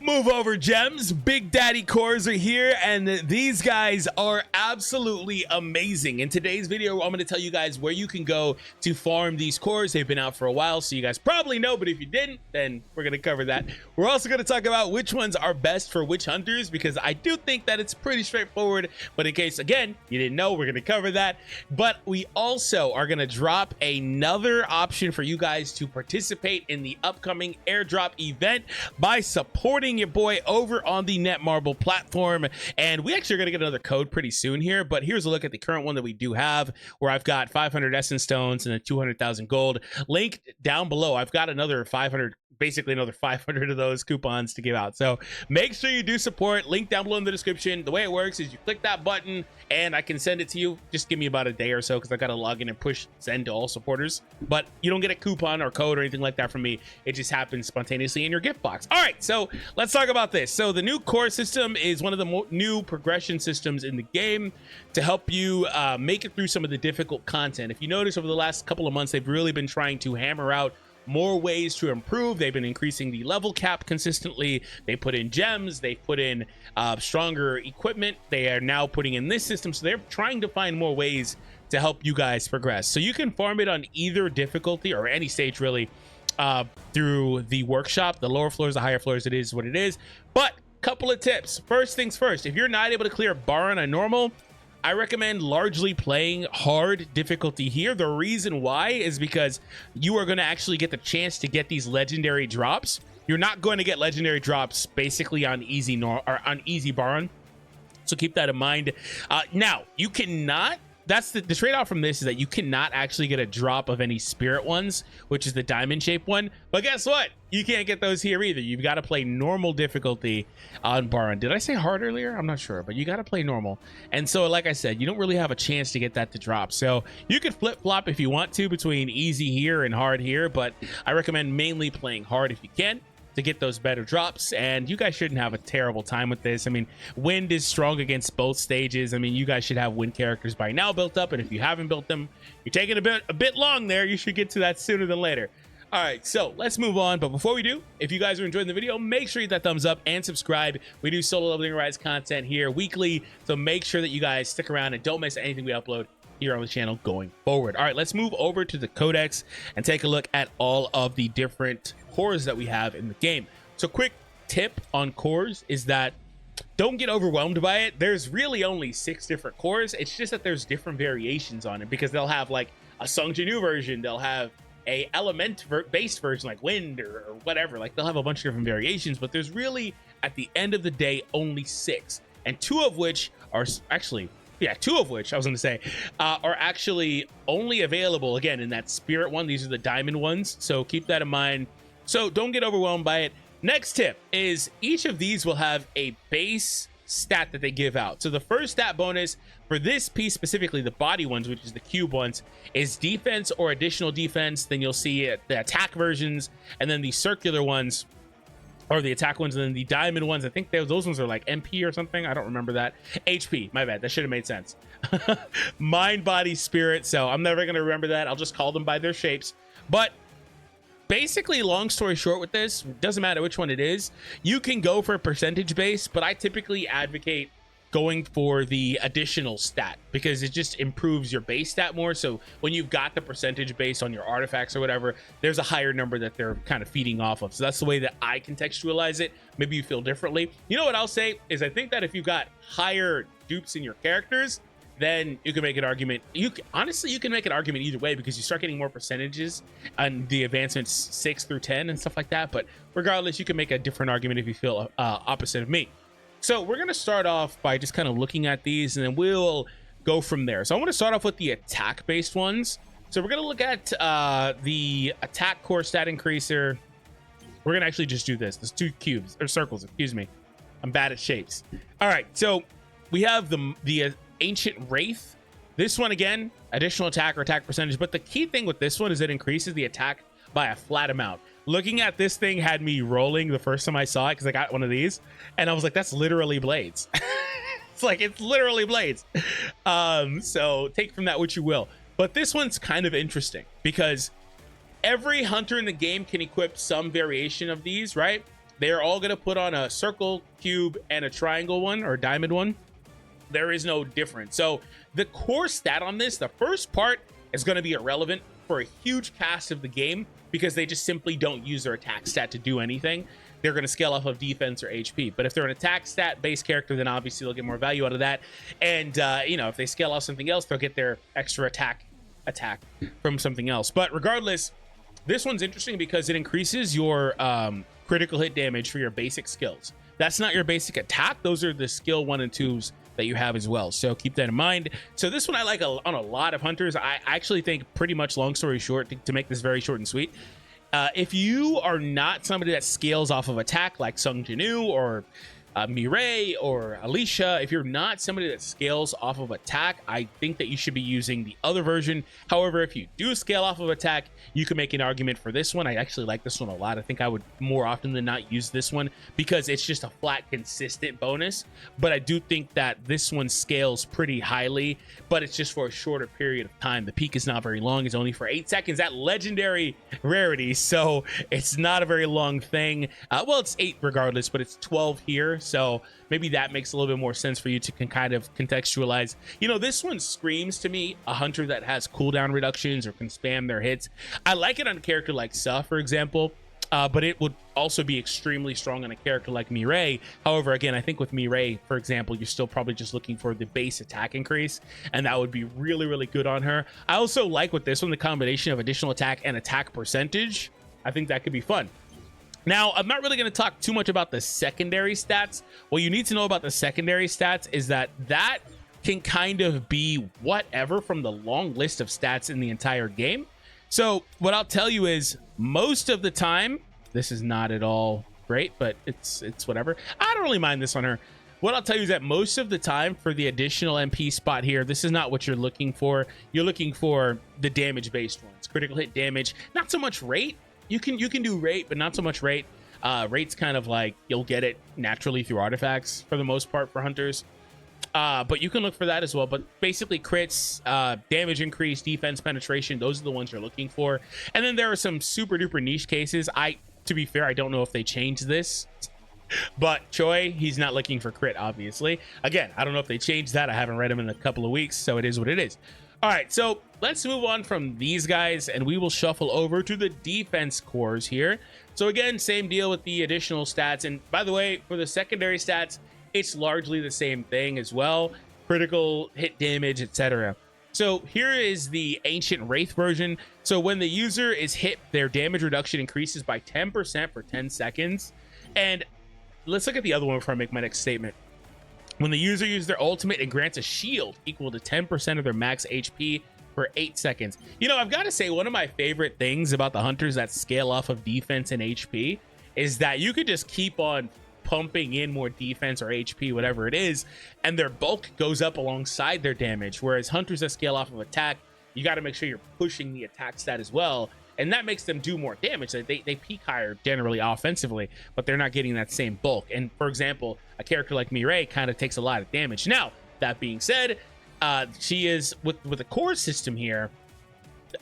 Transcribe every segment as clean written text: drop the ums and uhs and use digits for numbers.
Move over, gems. Big Daddy cores are here, and these guys are absolutely amazing. In today's video, I'm going to tell you guys where you can go to farm these cores. They've been out for a while, so you guys probably know, but if you didn't, then we're going to cover that. We're also going to talk about which ones are best for which hunters, because I do think that it's pretty straightforward, but in case, again, you didn't know, we're going to cover that. But we also are going to drop another option for you guys to participate in the upcoming airdrop event by supporting your boy over on the Netmarble platform. And we actually are going to get another code pretty soon here, but here's a look at the current one that we do have, where I've got 500 essence stones and a 200,000 gold linked down below. I've got another 500, basically another 500 of those coupons to give out, so make sure you do support. Link down below in the description. The way it works is you click that button and I can send it to you. Just give me about a day or so, because I got to log in and push send to all supporters, but you don't get a coupon or code or anything like that from me. It just happens spontaneously in your gift box. All right, so let's talk about this. So the new core system is one of the new progression systems in the game to help you make it through some of the difficult content. If you notice, over the last couple of months, they've really been trying to hammer out more ways to improve. They've been increasing the level cap consistently. They put in gems, they put in stronger equipment. They are now putting in this system, so they're trying to find more ways to help you guys progress. So you can farm it on either difficulty or any stage really through the workshop. The lower floors, the higher floors, it is what it is. But couple of tips. First things first, if you're not able to clear Baran on normal, I recommend largely playing hard difficulty here. The reason why is because you are going to actually get the chance to get these legendary drops. You're not going to get legendary drops basically on easy Baran, so keep that in mind. Now you cannot, that's the trade-off from this, is that you cannot actually get a drop of any spirit ones, which is the diamond shaped one. But guess what? You can't get those here either. You've got to play normal difficulty on Baran. Did I say hard earlier? I'm not sure, but you got to play normal. And so, like I said, you don't really have a chance to get that to drop. So you could flip-flop if you want to between easy here and hard here, but I recommend mainly playing hard if you can to get those better drops. And you guys shouldn't have a terrible time with this. I mean, wind is strong against both stages. I mean, you guys should have wind characters by now built up, and if you haven't built them, you're taking a bit long there. You should get to that sooner than later. All right, so let's move on. But before we do, if you guys are enjoying the video, make sure you hit that thumbs up and subscribe. We do solo leveling rise content here weekly, so make sure that you guys stick around and don't miss anything we upload here on the channel going forward. All right, let's move over to the codex and take a look at all of the different cores that we have in the game. So quick tip on cores is that don't get overwhelmed by it. There's really only 6 different cores. It's just that there's different variations on it, because they'll have like a Sung Jinwoo version, they'll have a element based version like wind or whatever. Like, they'll have a bunch of different variations, but there's really, at the end of the day, only 6, and 2 of which are actually, yeah, 2 of which I was going to say are actually only available again in that spirit one. These are the diamond ones, so keep that in mind. So don't get overwhelmed by it. Next tip is each of these will have a base stat that they give out. So the first stat bonus for this piece specifically, the body ones, which is the cube ones, is defense or additional defense. Then you'll see the attack versions, and then the circular ones or the attack ones, and then the diamond ones, I think those ones are like MP or something. I don't remember that. HP, my bad, that should have made sense. Mind, body, spirit. So I'm never going to remember that. I'll just call them by their shapes. But basically, long story short with this, doesn't matter which one it is, you can go for a percentage base, but I typically advocate going for the additional stat, because it just improves your base stat more. So when you've got the percentage based on your artifacts or whatever, there's a higher number that they're kind of feeding off of. So that's the way that I contextualize it. Maybe you feel differently. You know what I'll say is, I think that if you've got higher dupes in your characters, then you can make an argument. Honestly, you can make an argument either way, because you start getting more percentages on the advancements 6 through 10 and stuff like that. But regardless, you can make a different argument if you feel opposite of me. So we're going to start off by just kind of looking at these, and then we'll go from there. So I want to start off with the attack based ones. So we're going to look at the attack core stat increaser. We're going to actually just do this. There's 2 cubes or circles, excuse me. I'm bad at shapes. All right, so we have the Ancient Wraith. This one, again, additional attack or attack percentage, but the key thing with this one is it increases the attack by a flat amount. Looking at this thing had me rolling the first time I saw it, because I got one of these and I was like, that's literally blades. It's literally blades. So take from that what you will, but this one's kind of interesting because every hunter in the game can equip some variation of these, right? they're all going to put on a circle, cube, and a triangle one or diamond one. There is no difference. So the core stat on this, the first part is going to be irrelevant for a huge cast of the game because they just simply don't use their attack stat to do anything. They're going to scale off of defense or HP. But if they're an attack stat based character, then obviously they'll get more value out of that. And you know, if they scale off something else, they'll get their extra attack from something else. But regardless, this one's interesting because it increases your critical hit damage for your basic skills. That's not your basic attack. Those are the skill 1 and 2s that you have as well. So keep that in mind. So this one I like on a lot of hunters. I actually think, pretty much long story short, to make this very short and sweet, if you are not somebody that scales off of attack like Sung Jinwoo or Mireille or Alicia, if you're not somebody that scales off of attack, I think that you should be using the other version. However, if you do scale off of attack, you can make an argument for this one. I actually like this one a lot. I think I would more often than not use this one because it's just a flat, consistent bonus. But I do think that this one scales pretty highly, but it's just for a shorter period of time. The peak is not very long. It's only for 8 seconds at legendary rarity, so it's not a very long thing. Well, it's 8 regardless, but it's 12 here. So maybe that makes a little bit more sense for you to kind of contextualize. You know, this one screams to me a hunter that has cooldown reductions or can spam their hits. I like it on a character like Sa, for example, but it would also be extremely strong on a character like Mireille. However, again, I think with Mireille, for example, you're still probably just looking for the base attack increase, and that would be really, really good on her. I also like with this one the combination of additional attack and attack percentage. I think that could be fun. Now, I'm not really going to talk too much about the secondary stats. What you need to know about the secondary stats is that can kind of be whatever from the long list of stats in the entire game. So what I'll tell you is most of the time, this is not at all great, but it's whatever. I don't really mind this on her. What I'll tell you is that most of the time for the additional MP spot here, this is not what you're looking for. You're looking for the damage-based ones, critical hit damage, not so much rate. You can do rate, but not so much rate. Rate's kind of like you'll get it naturally through artifacts for the most part for hunters. But you can look for that as well. But basically crits, damage increase, defense penetration, those are the ones you're looking for. And then there are some super duper niche cases. To be fair, I don't know if they changed this. But Choi, he's not looking for crit, obviously. Again, I don't know if they changed that. I haven't read him in a couple of weeks, so it is what it is. All right, so let's move on from these guys and we will shuffle over to the defense cores here. So again, same deal with the additional stats. And by the way, for the secondary stats, it's largely the same thing as well. Critical hit damage, etc. So here is the Ancient Wraith version. So when the user is hit, their damage reduction increases by 10% for 10 seconds. And let's look at the other one before I make my next statement. When the user uses their ultimate, it grants a shield equal to 10% of their max HP for 8 seconds. You know, I've got to say, one of my favorite things about the hunters that scale off of defense and HP is that you could just keep on pumping in more defense or HP, whatever it is, and their bulk goes up alongside their damage. Whereas hunters that scale off of attack, you got to make sure you're pushing the attack stat as well. And that makes them do more damage. They peak higher generally offensively, but they're not getting that same bulk. And for example, a character like Mireille kind of takes a lot of damage. Now, that being said, she is with the core system here,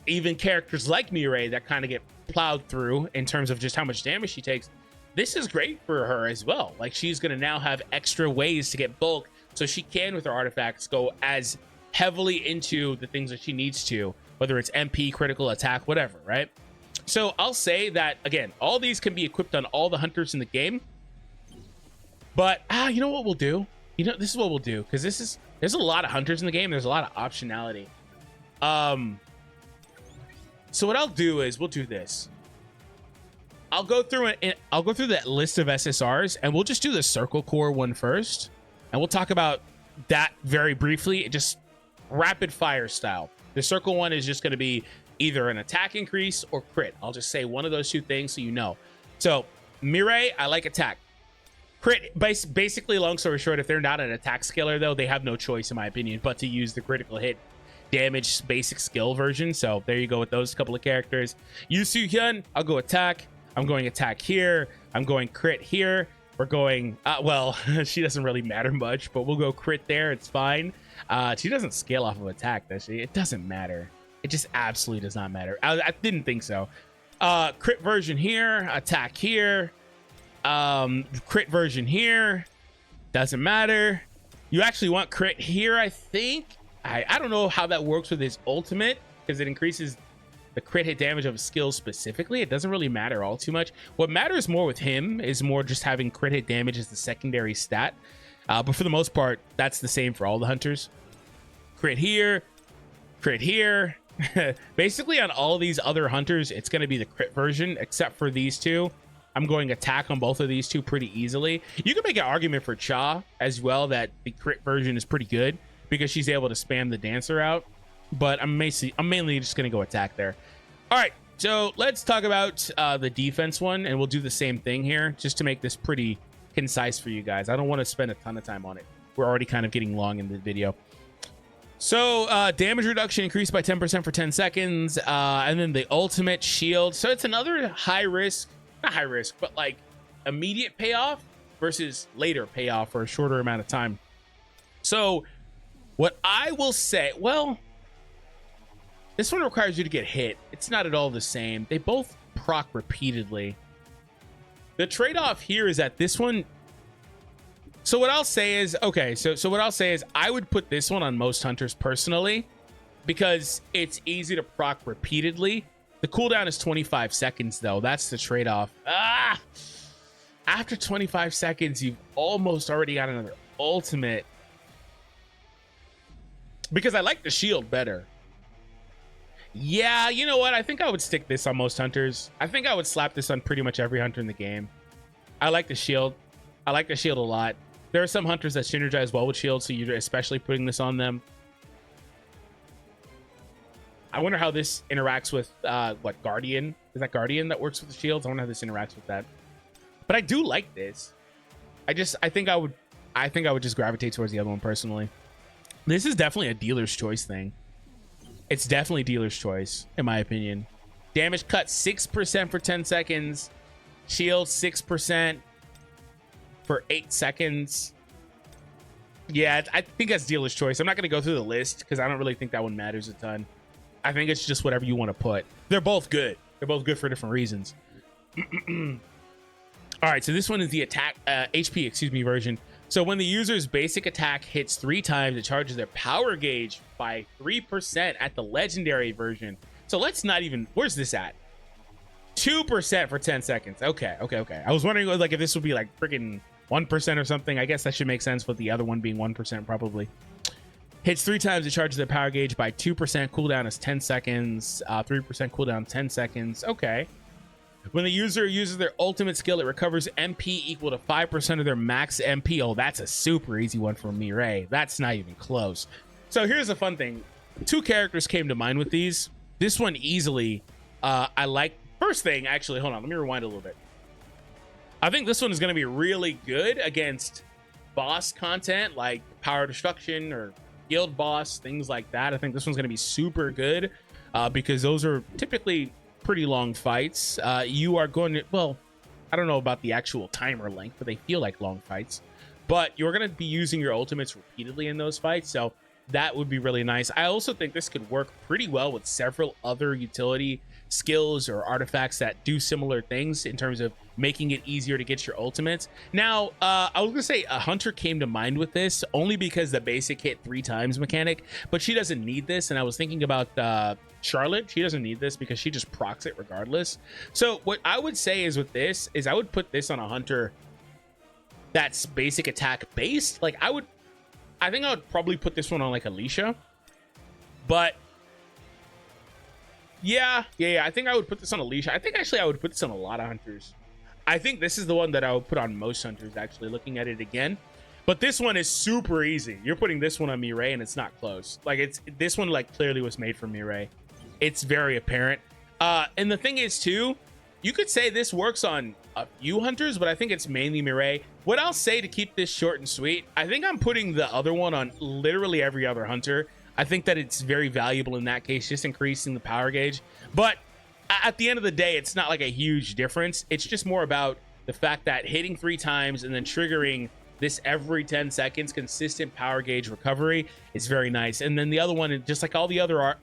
even characters like Mireille that kind of get plowed through in terms of just how much damage she takes. This is great for her as well. Like, she's going to now have extra ways to get bulk, so she can, with her artifacts, go as heavily into the things that she needs to, whether it's MP, critical, attack, whatever, right? So I'll say that, again, all these can be equipped on all the hunters in the game. But, you know what we'll do? You know, this is what we'll do, because there's a lot of hunters in the game. There's a lot of optionality. So what I'll do is we'll do this. I'll go through that list of SSRs, and we'll just do the circle core one first, and we'll talk about that very briefly, just rapid fire style. The circle one is just going to be either an attack increase or crit. I'll just say one of those two things so you know. So Mireille, I like attack. Crit, basically, long story short, if they're not an attack scaler, though, they have no choice, in my opinion, but to use the critical hit damage basic skill version. So there you go with those couple of characters. Yu Su Hyun, I'll go attack. I'm going attack here. I'm going crit here. We're going, well, she doesn't really matter much, but we'll go crit there. It's fine. She doesn't scale off of attack, does she? It doesn't matter. It just absolutely does not matter. I didn't think so. Crit version here, attack here. Crit version here doesn't matter. You actually want crit here, I think. I don't know how that works with his ultimate, because it increases the crit hit damage of skills specifically. It doesn't really matter all too much. What matters more with him is more just having crit hit damage as the secondary stat. But for the most part, that's the same for all the hunters. Crit here, crit here. Basically on all these other hunters, it's going to be the crit version, except for these two. I'm going attack on both of these two pretty easily. You can make an argument for Cha as well that the crit version is pretty good because she's able to spam the dancer out. But I'm mainly just going to go attack there. All right, so let's talk about the defense one, and we'll do the same thing here just to make this pretty concise for you guys. I don't want to spend a ton of time on it. We're already kind of getting long in the video. So damage reduction increased by 10% for 10 seconds, and then the ultimate shield. So it's another high risk, not high risk, but like immediate payoff versus later payoff for a shorter amount of time. So what I will say, well, this one requires you to get hit. It's not at all the same. They both proc repeatedly. The trade-off here is that this one, so what I'll say is, okay, so what I'll say is I would put this one on most hunters personally because it's easy to proc repeatedly. The cooldown is 25 seconds though. That's the trade-off. After 25 seconds, you've almost already got another ultimate. Because I like the shield better. Yeah, you know what? I think I would stick this on most hunters. I think I would slap this on pretty much every hunter in the game. I like the shield. I like the shield a lot. There are some hunters that synergize well with shield, so you're especially putting this on them. I wonder how this interacts with what, Guardian? Is that Guardian that works with the shields? I wonder how this interacts with that. But I do like this. I think I would just gravitate towards the other one personally. This is definitely a dealer's choice thing. It's definitely dealer's choice, in my opinion. Damage cut 6% for 10 seconds. Shield 6% for 8 seconds. Yeah, I think that's dealer's choice. I'm not going to go through the list because I don't really think that one matters a ton. I think it's just whatever you want to put. They're both good. They're both good for different reasons. All right, so this one is the attack HP, version. So when the user's basic attack hits 3 times, it charges their power gauge by 3% at the legendary version. So let's not even, where's this at? 2% for 10 seconds. Okay. I was wondering like if this would be like freaking 1% or something. I guess that should make sense with the other one being 1% probably. Hits 3 times, it charges their power gauge by 2%. Cooldown is 10 seconds. 3% cooldown, 10 seconds. Okay. When the user uses their ultimate skill, it recovers MP equal to 5% of their max MP. Oh, that's a super easy one for Mireille. That's not even close. So here's the fun thing. 2 characters came to mind with these. This one easily, I like. First thing, actually, hold on. Let me rewind a little bit. I think this one is going to be really good against boss content like Power Destruction or Guild Boss, things like that. I think this one's going to be super good because those are typically pretty long fights. You are going to, well, I don't know about the actual timer length, but they feel like long fights. But you're going to be using your ultimates repeatedly in those fights, so that would be really nice. I also think this could work pretty well with several other utility skills or artifacts that do similar things in terms of making it easier to get your ultimates. Now, I was gonna say a hunter came to mind with this only because the basic hit 3 times mechanic, but she doesn't need this. And I was thinking about Charlotte. She doesn't need this because she just procs it regardless. So what I would say is with this is I would put this on a hunter that's basic attack based. Like I think I would probably put this one on like Alicia, but yeah, I think I would put this on Alicia. I think actually I would put this on a lot of hunters. I think this is the one that I would put on most hunters, actually, looking at it again. But this one is super easy. You're putting this one on Mireille and it's not close. Like this one like clearly was made for Mireille. It's very apparent. And the thing is too, you could say this works on a few hunters, but I think it's mainly Mireille. What I'll say to keep this short and sweet, I think I'm putting the other one on literally every other hunter. I think that it's very valuable in that case, just increasing the power gauge. But at the end of the day, it's not like a huge difference. It's just more about the fact that hitting 3 times and then triggering this every 10 seconds, consistent power gauge recovery is very nice. And then the other one, just like all the other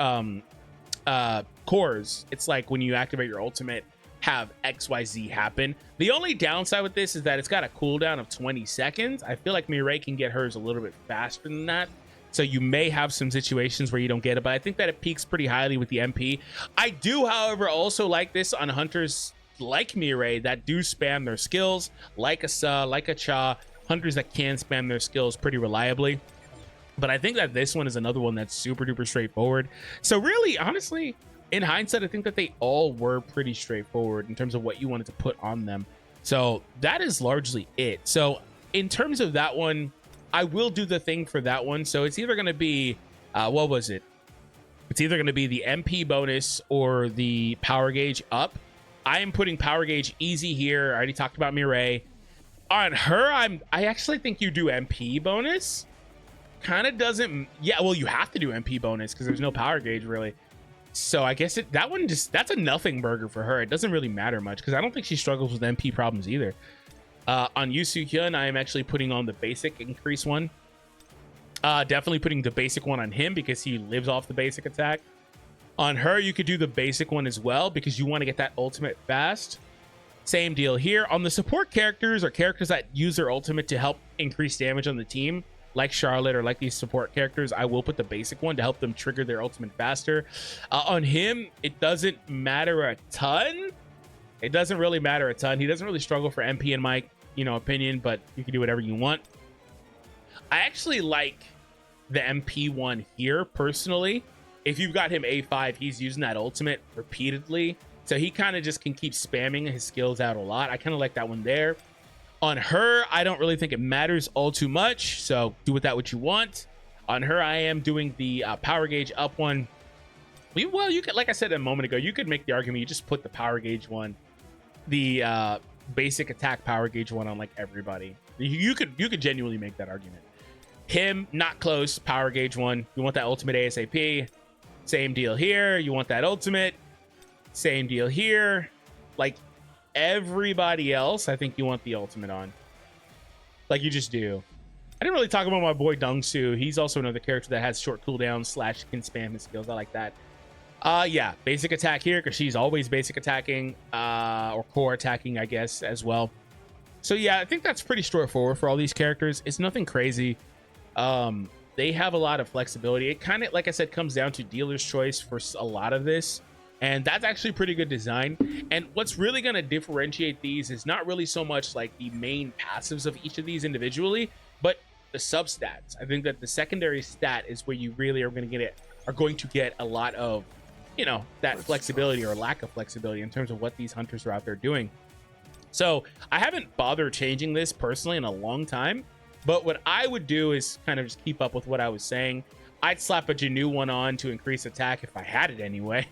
cores, it's like when you activate your ultimate, have XYZ happen. The only downside with this is that it's got a cooldown of 20 seconds. I feel like Mireille can get hers a little bit faster than that. So you may have some situations where you don't get it, but I think that it peaks pretty highly with the MP. I do, however, also like this on hunters like Mireille that do spam their skills, like a Sa, like a Cha, hunters that can spam their skills pretty reliably. But I think that this one is another one that's super duper straightforward. So really, honestly, in hindsight, I think that they all were pretty straightforward in terms of what you wanted to put on them. So that is largely it. So in terms of that one, I will do the thing for that one. So it's either going to be, what was it? It's either going to be the MP bonus or the power gauge up. I am putting power gauge easy here. I already talked about Mireille. On her, I actually think you do MP bonus. Kind of doesn't, yeah, well, you have to do MP bonus because there's no power gauge really. So I guess that one just, that's a nothing burger for her. It doesn't really matter much because I don't think she struggles with MP problems either. On Yu Soo-hyun, I am actually putting on the basic increase one. Definitely putting the basic one on him because he lives off the basic attack. On her, you could do the basic one as well because you want to get that ultimate fast. Same deal here. On the support characters or characters that use their ultimate to help increase damage on the team, like Charlotte or like these support characters, I will put the basic one to help them trigger their ultimate faster. On him, it doesn't matter a ton. It doesn't really matter a ton. He doesn't really struggle for MP in my opinion, but you can do whatever you want. I actually like the MP one here personally. If you've got him A5, he's using that ultimate repeatedly, so he kind of just can keep spamming his skills out a lot. I kind of like that one there. On her, I don't really think it matters all too much, so do with that what you want. On her, I am doing the power gauge up one. Well, you could, like I said a moment ago, you could make the argument you just put the power gauge one, the basic attack power gauge one on like everybody. You could genuinely make that argument. Him, not close, power gauge one. You want that ultimate ASAP. Same deal here. You want that ultimate. Same deal here. Like everybody else, I think you want the ultimate on. Like you just do. I didn't really talk about my boy Dong-soo. He's also another character that has short cooldown / can spam his skills. I like that. Yeah, basic attack here because she's always basic attacking or core attacking, I guess, as well. So yeah, I think that's pretty straightforward for all these characters. It's nothing crazy. They have a lot of flexibility. It kind of, like I said, comes down to dealer's choice for a lot of this, and that's actually pretty good design. And what's really going to differentiate these is not really so much like the main passives of each of these individually, but the substats. I think that the secondary stat is where you really are going to get a lot of that flexibility or lack of flexibility in terms of what these hunters are out there doing. So I haven't bothered changing this personally in a long time, but what I would do is kind of just keep up with what I was saying. I'd slap a Jinwoo one on to increase attack if I had it anyway.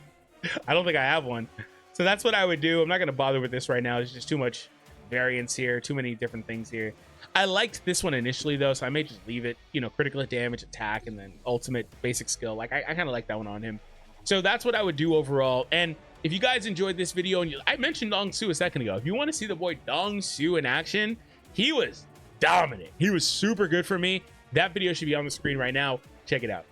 I don't think I have one, so that's what I would do. I'm not going to bother with this right now. There's just too much variance here, too many different things here. I liked this one initially though, so I may just leave it, critical damage, attack, and then ultimate basic skill. Like I kind of like that one on him. So that's what I would do overall. And if you guys enjoyed this video, and I mentioned Dong-soo a second ago, if you want to see the boy Dong-soo in action, he was dominant. He was super good for me. That video should be on the screen right now. Check it out.